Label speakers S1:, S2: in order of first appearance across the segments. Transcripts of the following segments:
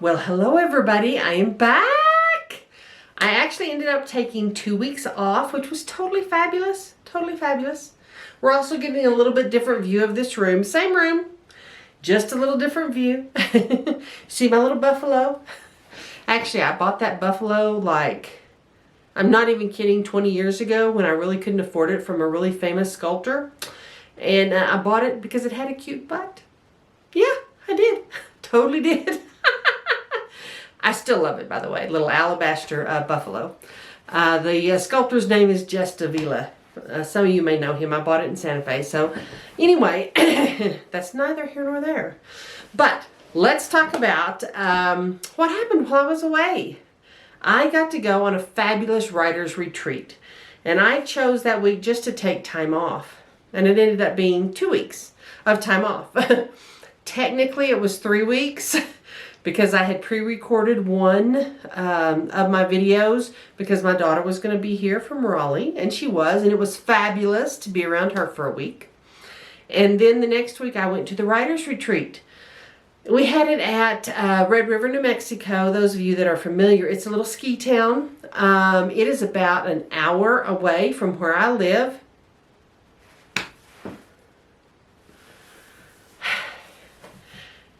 S1: Well, hello everybody, I am back. I actually ended up taking 2 weeks off, which was totally fabulous, totally fabulous. We're also getting a little bit different view of this room. Same room, just a little different view. See my little buffalo? Actually, I bought that buffalo I'm not even kidding, 20 years ago when I really couldn't afford it from a really famous sculptor. And I bought it because it had a cute butt. Yeah, I did. Totally did. I still love it, by the way. Little alabaster buffalo. The sculptor's name is Just Avila. Some of you may know him. I bought it in Santa Fe. So anyway, that's neither here nor there. But let's talk about what happened while I was away. I got to go on a fabulous writer's retreat. And I chose that week just to take time off. And it ended up being 2 weeks of time off. Technically, it was 3 weeks. Because I had pre-recorded one of my videos because my daughter was going to be here from Raleigh, and she was, and it was fabulous to be around her for a week. And then the next week I went to the writer's retreat. We had it at Red River, New Mexico. Those of you that are familiar, it's a little ski town. It is about an hour away from where I live.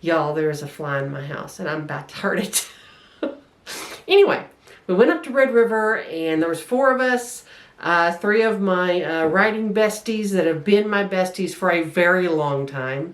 S1: Y'all, there's a fly in my house and I'm about to hurt it. Anyway, we went up to Red River and there was 4 of us. 3 of my writing besties that have been my besties for a very long time.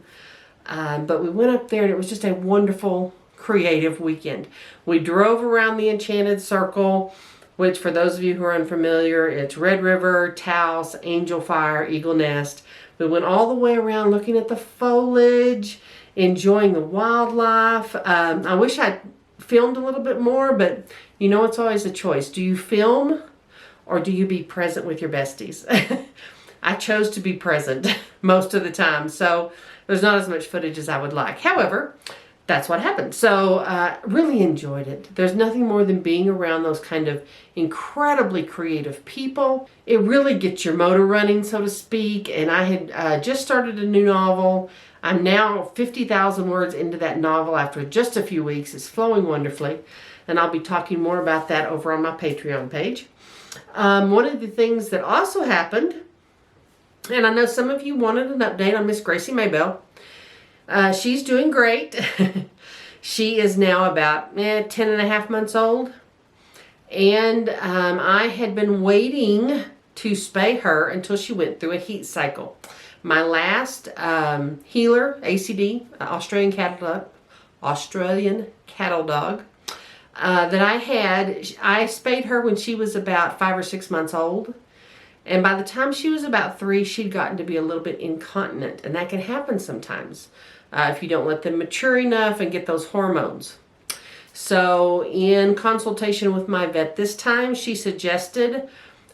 S1: But we went up there and it was just a wonderful, creative weekend. We drove around the Enchanted Circle, which for those of you who are unfamiliar, it's Red River, Taos, Angel Fire, Eagle Nest. We went all the way around looking at the foliage, enjoying the wildlife. I wish I filmed a little bit more, but you know, it's always a choice. Do you film or do you be present with your besties? I chose to be present most of the time, so there's not as much footage as I would like. However, that's what happened. So really enjoyed it. There's nothing more than being around those kind of incredibly creative people. It really gets your motor running, so to speak. And I had just started a new novel. I'm now 50,000 words into that novel after just a few weeks. It's flowing wonderfully. And I'll be talking more about that over on my Patreon page. One of the things that also happened, and I know some of you wanted an update on Miss Gracie Maybell. She's doing great. She is now about 10 and a half months old. And I had been waiting to spay her until she went through a heat cycle. My last healer, ACD, Australian cattle dog, that I had, I spayed her when she was about 5 or 6 months old. And by the time she was about 3, she'd gotten to be a little bit incontinent. And that can happen sometimes if you don't let them mature enough and get those hormones. So in consultation with my vet this time, she suggested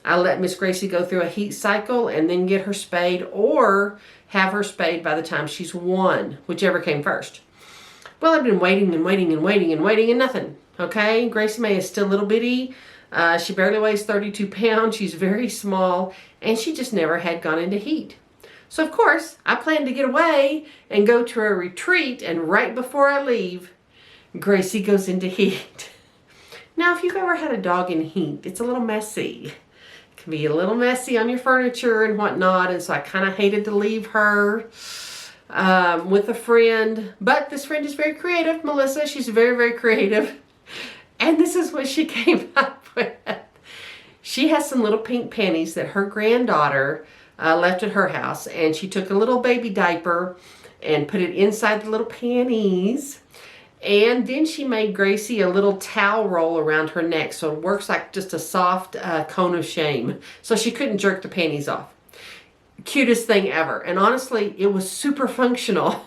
S1: I let Miss Gracie go through a heat cycle and then get her spayed, or have her spayed by the time she's 1, whichever came first. Well, I've been waiting and waiting and waiting and waiting and nothing. Okay, Gracie May is still little bitty. She barely weighs 32 pounds. She's very small, and she just never had gone into heat. So of course, I planned to get away and go to a retreat, and right before I leave, Gracie goes into heat. Now, if you've ever had a dog in heat, it's a little messy. Can be a little messy on your furniture and whatnot, and so I kind of hated to leave her with a friend. But this friend is very creative, Melissa. She's very, very creative. And this is what she came up with. She has some little pink panties that her granddaughter left at her house, and she took a little baby diaper and put it inside the little panties. And then she made Gracie a little towel roll around her neck, so it works like just a soft cone of shame. So she couldn't jerk the panties off. Cutest thing ever. And honestly, it was super functional.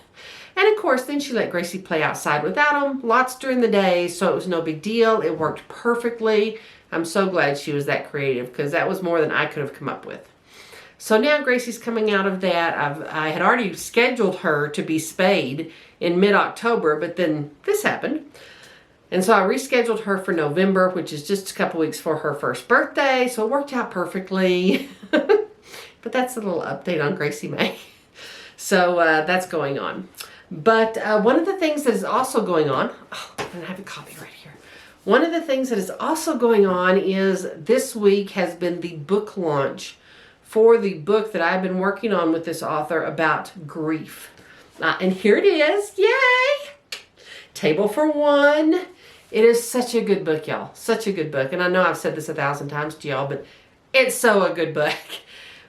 S1: And of course, then she let Gracie play outside without them lots during the day, so it was no big deal. It worked perfectly. I'm so glad she was that creative, because that was more than I could have come up with. So now Gracie's coming out of that. I had already scheduled her to be spayed in mid-October, but then this happened. And so I rescheduled her for November, which is just a couple weeks for her first birthday. So it worked out perfectly. But that's a little update on Gracie May. So that's going on. But one of the things that is also going on, and I have a copy right here. One of the things that is also going on is this week has been the book launch for the book that I've been working on with this author about grief. And here it is. Yay! Table for One. It is such a good book, y'all. Such a good book. And I know I've said this 1,000 times to y'all, but it's so a good book.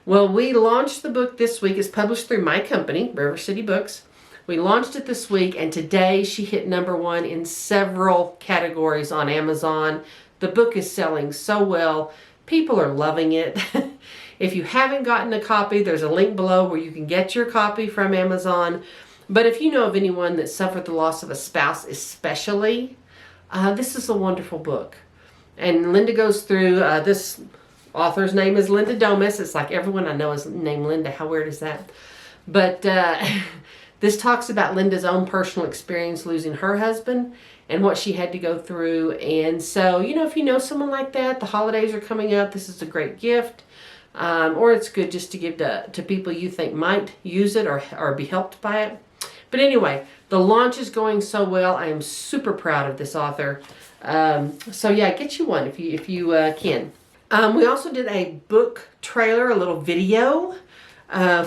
S1: Well, we launched the book this week. It's published through my company, River City Books. We launched it this week, and today she hit #1 in several categories on Amazon. The book is selling so well. People are loving it. If you haven't gotten a copy, there's a link below where you can get your copy from Amazon. But if you know of anyone that suffered the loss of a spouse especially, this is a wonderful book. And Linda goes through, this author's name is Linda Domus. It's like everyone I know is named Linda. How weird is that? But this talks about Linda's own personal experience losing her husband and what she had to go through. And so, you know, if you know someone like that, the holidays are coming up, this is a great gift. Or it's good just to give to people you think might use it or be helped by it. But anyway, the launch is going so well. I am super proud of this author. So yeah, get you one if you can. We also did a book trailer, a little video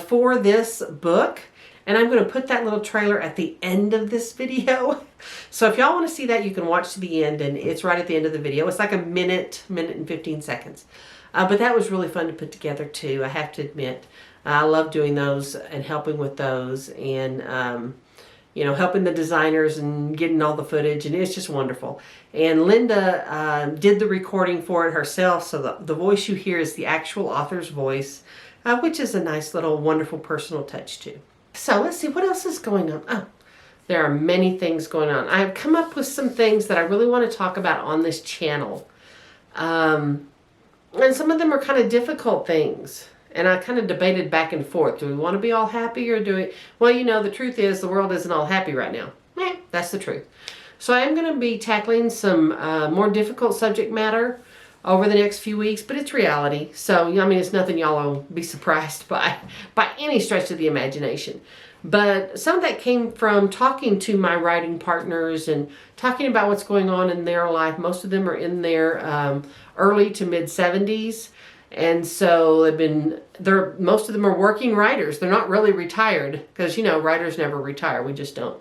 S1: for this book. And I'm going to put that little trailer at the end of this video. So if y'all want to see that, you can watch to the end, and it's right at the end of the video. It's like a minute and 15 seconds. But that was really fun to put together too, I have to admit. I love doing those and helping with those, and you know, helping the designers and getting all the footage, and it's just wonderful. And Linda did the recording for it herself, so the voice you hear is the actual author's voice, which is a nice little wonderful personal touch too. So let's see, what else is going on? Oh, there are many things going on. I have come up with some things that I really want to talk about on this channel. And some of them are kind of difficult things. And I kind of debated back and forth. Do we want to be all happy, or do we? Well, you know, the truth is the world isn't all happy right now. That's the truth. So I am going to be tackling some more difficult subject matter over the next few weeks, but it's reality. So, I mean, it's nothing y'all will be surprised by any stretch of the imagination. But some of that came from talking to my writing partners and talking about what's going on in their life. Most of them are in their early to mid 70s. And so most of them are working writers. They're not really retired because, you know, writers never retire. We just don't.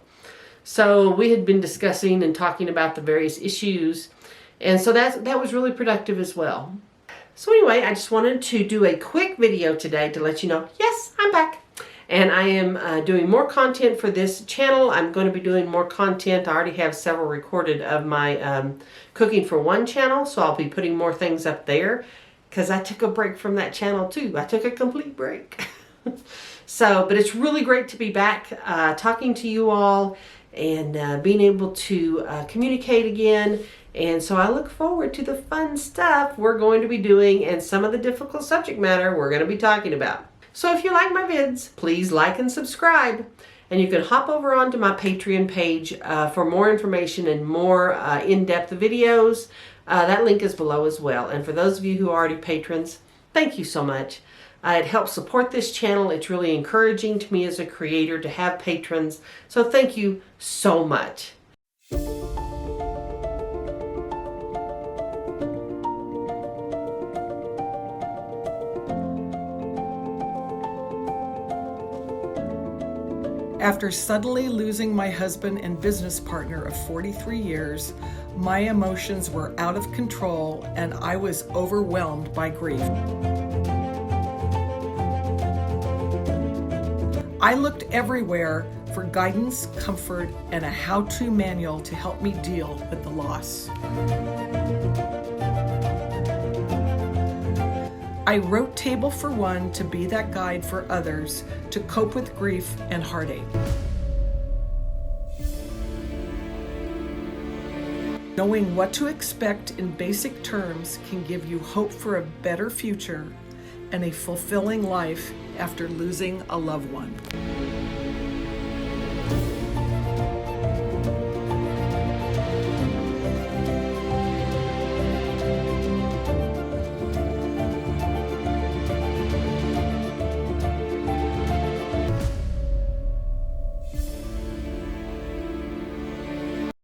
S1: So we had been discussing and talking about the various issues. And so that was really productive as well. So anyway, I just wanted to do a quick video today to let you know, yes, I'm back. And I am doing more content for this channel. I'm going to be doing more content. I already have several recorded of my Cooking for One channel. So I'll be putting more things up there because I took a break from that channel too. I took a complete break. But it's really great to be back talking to you all and being able to communicate again. And so I look forward to the fun stuff we're going to be doing and some of the difficult subject matter we're going to be talking about. So if you like my vids, please like and subscribe. And you can hop over onto my Patreon page for more information and more in-depth videos. That link is below as well. And for those of you who are already patrons, thank you so much. It helps support this channel. It's really encouraging to me as a creator to have patrons. So thank you so much.
S2: After suddenly losing my husband and business partner of 43 years, my emotions were out of control and I was overwhelmed by grief. I looked everywhere for guidance, comfort, and a how-to manual to help me deal with the loss. I wrote Table for One to be that guide for others to cope with grief and heartache. Knowing what to expect in basic terms can give you hope for a better future and a fulfilling life after losing a loved one.